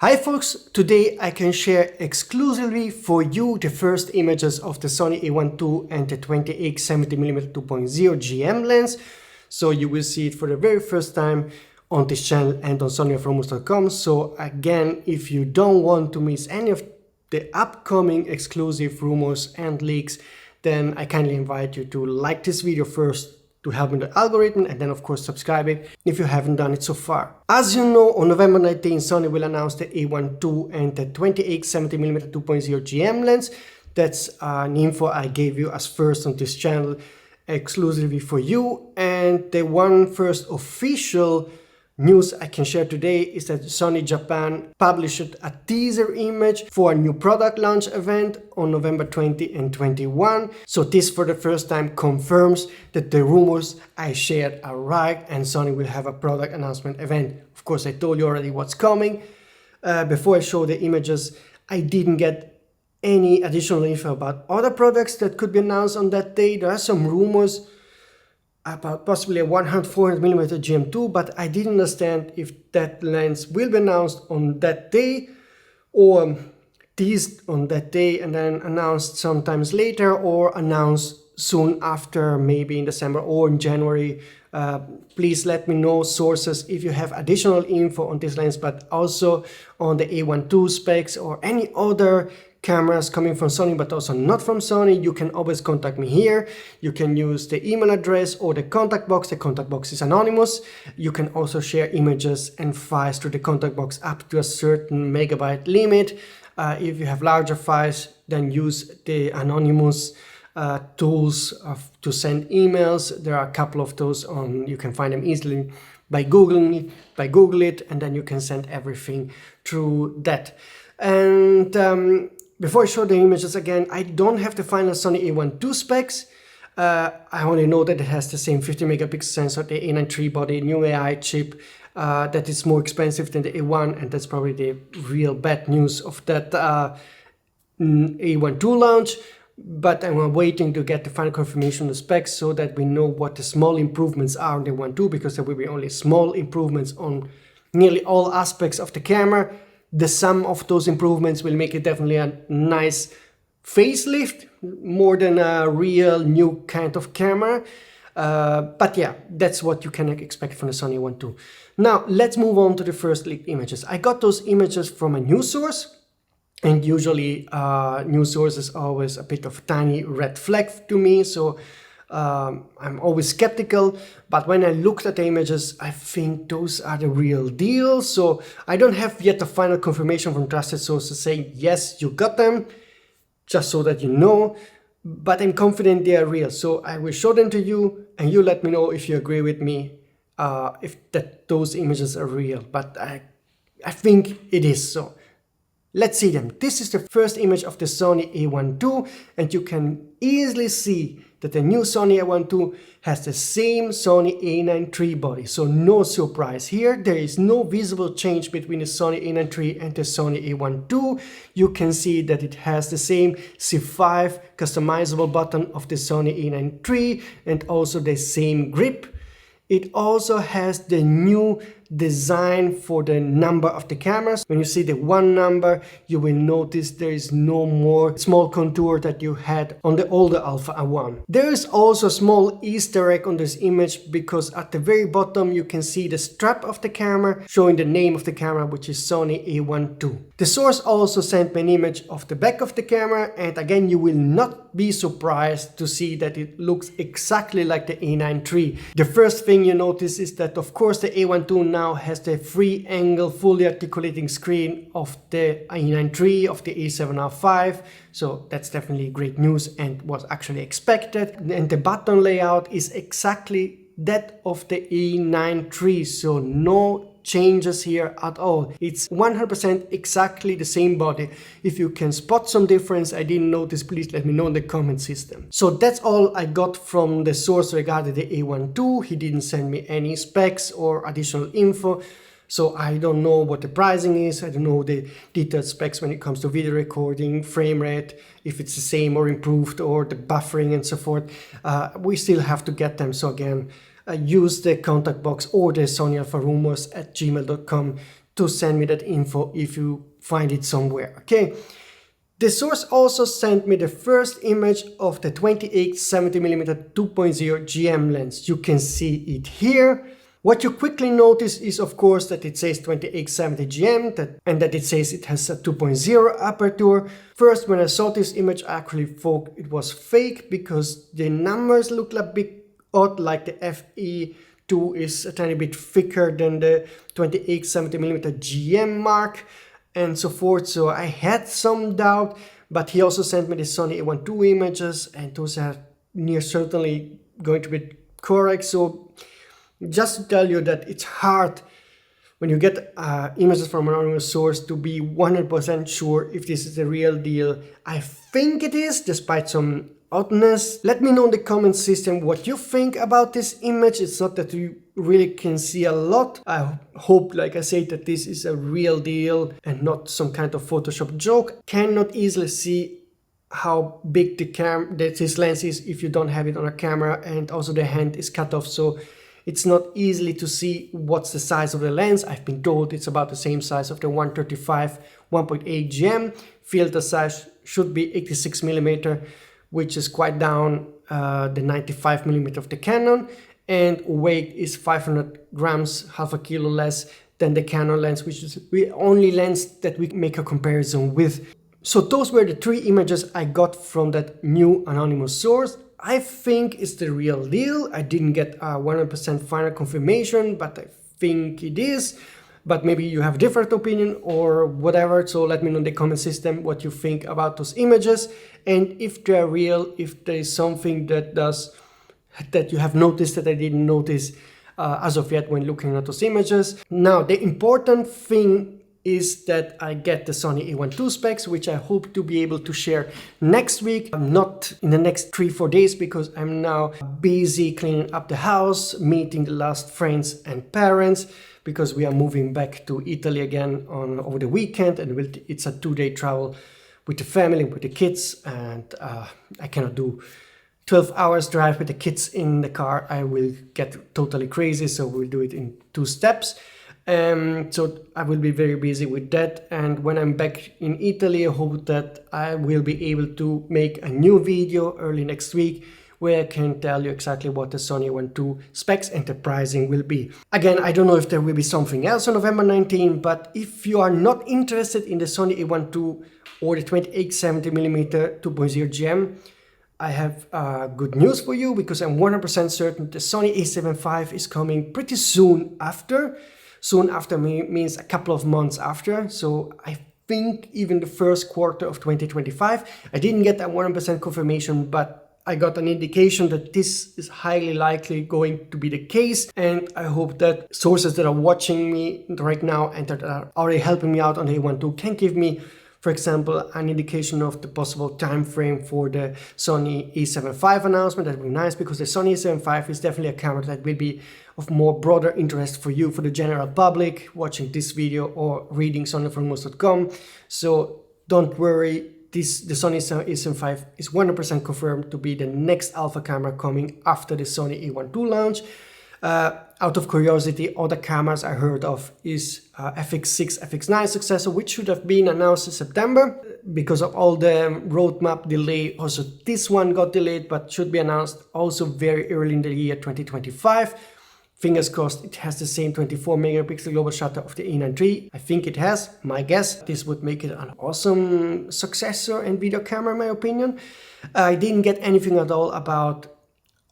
Hi folks, today I can share exclusively for you the first images of the Sony A12 and the 20x 70mm 2.0 GM lens. So you will see it for the very first time on this channel and on sonyalpha. So again, if you don't want to miss any of the upcoming exclusive rumors and leaks, then I kindly invite you to like this video first to help in the algorithm, and then of course subscribe it if you haven't done it so far. As you know, on November 19, Sony will announce the A12 and the 20x 70mm 2.0 GM lens. That's an info I gave you as first on this channel exclusively for you. And the one first official news I can share today is that Sony Japan published a teaser image for a new product launch event on November 20 and 21. So this for the first time confirms that the rumors I shared are right and Sony will have a product announcement event. Of course, I told you already what's coming. Before I show the images, I didn't get any additional info about other products that could be announced on that day. There are some rumors about possibly a 100-400mm GM2, but I didn't understand if that lens will be announced on that day or teased on that day and then announced sometimes later or announced soon after, maybe in December or in January. Please let me know sources if you have additional info on this lens, but also on the A12 specs or any other cameras coming from Sony but also not from Sony. You can always contact me here. You can use the email address or the contact box. The contact box is anonymous. You can also share images and files through the contact box up to a certain megabyte limit. If you have larger files, then use the anonymous tools to send emails. There are a couple of those on. You can find them easily by Google it, and then you can send everything through that. And before I show the images again, I don't have the final Sony A12 specs. I only know that it has the same 50 megapixel sensor, the A93 body, new AI chip, that is more expensive than the A1, and that's probably the real bad news of that A12 launch. But I'm waiting to get the final confirmation of the specs so that we know what the small improvements are on the A12, because there will be only small improvements on nearly all aspects of the camera. The sum of those improvements will make it definitely a nice facelift, more than a real new kind of camera. But yeah, that's what you can expect from the Sony A12. Now, let's move on to the first leaked images. I got those images from a news source, and usually news source is always a bit of a tiny red flag to me, so I'm always skeptical, but when I looked at the images, I think those are the real deal. So I don't have yet the final confirmation from trusted sources saying, yes, you got them, just so that you know, but I'm confident they are real. So I will show them to you and you let me know if you agree with me, if those images are real, but I think it is so. Let's see them. This is the first image of the Sony A12, and you can easily see that the new Sony A12 has the same Sony A93 body. So no surprise here. There is no visible change between the Sony A93 and the Sony A12. You can see that it has the same C5 customizable button of the Sony A93 and also the same grip. It also has the new design for the number of the cameras. When you see the one number, you will notice there is no more small contour that you had on the older Alpha A1. There is also a small Easter egg on this image, because at the very bottom you can see the strap of the camera showing the name of the camera, which is Sony A12. The source also sent me an image of the back of the camera, and again you will not be surprised to see that it looks exactly like the A93. The first thing you notice is that of course the A12 now has the free angle fully articulating screen of the A93, of the A7R5, so that's definitely great news and was actually expected. And the button layout is exactly that of the A93, so no changes here at all. It's 100% exactly the same body. If you can spot some difference I didn't notice, please let me know in the comment system. So that's all I got from the source regarding the A12. He didn't send me any specs or additional info, so I don't know what the pricing is. I don't know the detailed specs when it comes to video recording, frame rate, if it's the same or improved, or the buffering and so forth. We still have to get them. So again, use the contact box or the sonyalpha@gmail.com to send me that info if you find it somewhere, okay? The source also sent me the first image of the 28-70mm 2.0 GM lens. You can see it here. What you quickly notice is, of course, that it says 28-70 GM and that it says it has a 2.0 aperture. First, when I saw this image, I actually thought it was fake because the numbers look a bit odd, like the FE2 is a tiny bit thicker than the 28-70mm GM mark and so forth. So I had some doubt, but he also sent me the Sony A12 images, and those are near certainly going to be correct. So just to tell you that it's hard when you get images from an anonymous source to be 100% sure if this is the real deal. I think it is, despite some oddness. Let me know in the comment system what you think about this image. It's not that you really can see a lot. I hope, like I said, that this is a real deal and not some kind of Photoshop joke. Cannot easily see how big this lens is if you don't have it on a camera, and also the hand is cut off, so it's not easily to see what's the size of the lens. I've been told it's about the same size of the 135 1.8 GM. Filter size should be 86mm, which is quite down the 95mm of the Canon, and weight is 500 grams, half a kilo less than the Canon lens, which is the only lens that we make a comparison with. So those were the 3 images I got from that new anonymous source. I think it's the real deal. I didn't get a 100% final confirmation, but I think it is. But maybe you have a different opinion or whatever, so let me know in the comment system what you think about those images, and if they're real, if there is something that you have noticed that I didn't notice as of yet when looking at those images. Now, the important thing is that I get the Sony A12 specs, which I hope to be able to share next week. I'm not in the next 3-4 days because I'm now busy cleaning up the house, meeting the last friends and parents, because we are moving back to Italy again over the weekend, and it's a 2-day travel with the family, with the kids, and I cannot do 12 hours drive with the kids in the car. I will get totally crazy, so we'll do it in 2 steps. So I will be very busy with that, and when I'm back in Italy, I hope that I will be able to make a new video early next week where I can tell you exactly what the Sony A12 specs and the pricing will be. Again, I don't know if there will be something else on November 19, but if you are not interested in the Sony A12 or the 28-70mm 2.0 GM, I have good news for you, because I'm 100% certain the Sony A7 IV is coming pretty soon after. Soon after means a couple of months after, so I think even the first quarter of 2025. I didn't get that 100% confirmation, but I got an indication that this is highly likely going to be the case, and I hope that sources that are watching me right now and that are already helping me out on the A12 can give me, for example, an indication of the possible time frame for the Sony A7 V announcement. That would be nice, because the Sony A7 V is definitely a camera that will be of more broader interest for you, for the general public, watching this video or reading sonyalpha.com. So don't worry, the Sony A7 V is 100% confirmed to be the next alpha camera coming after the Sony A12 launch. Out of curiosity, other cameras I heard of is FX6, FX9 successor, which should have been announced in September. Because of all the roadmap delay, also this one got delayed, but should be announced also very early in the year 2025. Fingers crossed it has the same 24 megapixel global shutter of the A9 III. I think it has, my guess. This would make it an awesome successor and video camera in my opinion. I didn't get anything at all about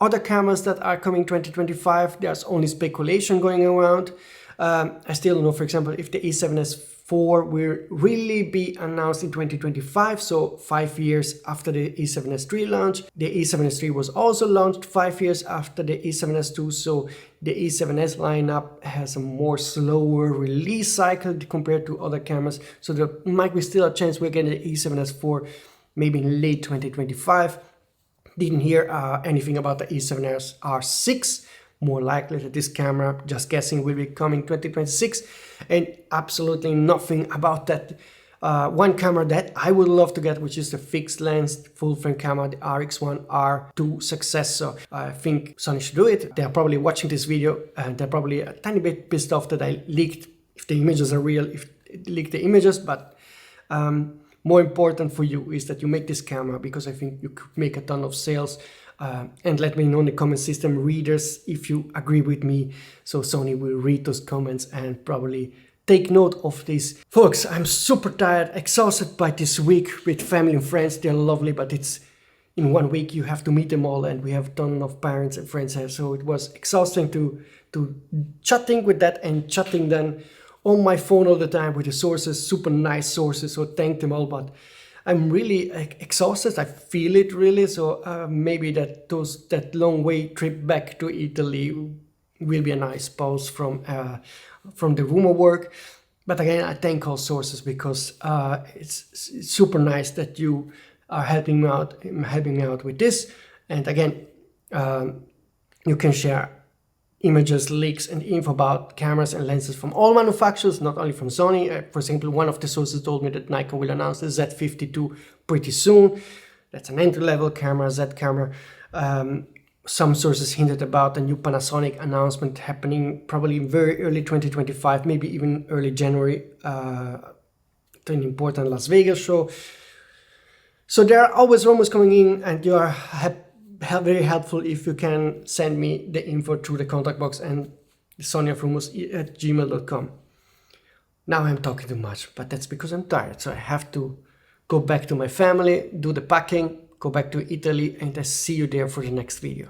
other cameras that are coming 2025. There's only speculation going around. I still don't know, for example, if the A7S IV will really be announced in 2025, so 5 years after the A7S III launch. The A7S III was also launched 5 years after the A7S II, so the A7S lineup has a more slower release cycle compared to other cameras, so there might be still a chance we're getting the A7S IV maybe in late 2025. Didn't hear anything about the A7S R6. More likely that this camera, just guessing, will be coming 2026, and absolutely nothing about that one camera that I would love to get, which is the fixed lens full frame camera, the RX1 R2 successor. I think Sony should do it. They're probably watching this video and they're probably a tiny bit pissed off that I leaked if the images are real, if it leak the images, but more important for you is that you make this camera, because I think you could make a ton of sales. And let me know in the comment system readers if you agree with me, so Sony will read those comments and probably take note of this. Folks, I'm super tired, exhausted by this week with family and friends. They're lovely, but it's in 1 week you have to meet them all, and we have a ton of parents and friends here, so it was exhausting to chatting with that and chatting then on my phone all the time with the sources, super nice sources, so thank them all. But I'm really exhausted, I feel it really, so maybe that long way trip back to Italy will be a nice pause from the rumor work. But again, I thank all sources, because it's super nice that you are helping me out with this. And again, you can share images, leaks, and info about cameras and lenses from all manufacturers, not only from Sony. For example, one of the sources told me that Nikon will announce the Z52 pretty soon. That's an entry-level camera, Z camera. Some sources hinted about a new Panasonic announcement happening probably very early 2025, maybe even early January, to an important Las Vegas show. So there are always rumors coming in, and you are very helpful if you can send me the info through the contact box and sonyalpha@gmail.com. Now I'm talking too much, but that's because I'm tired, so I have to go back to my family, do the packing, go back to Italy, and I see you there for the next video.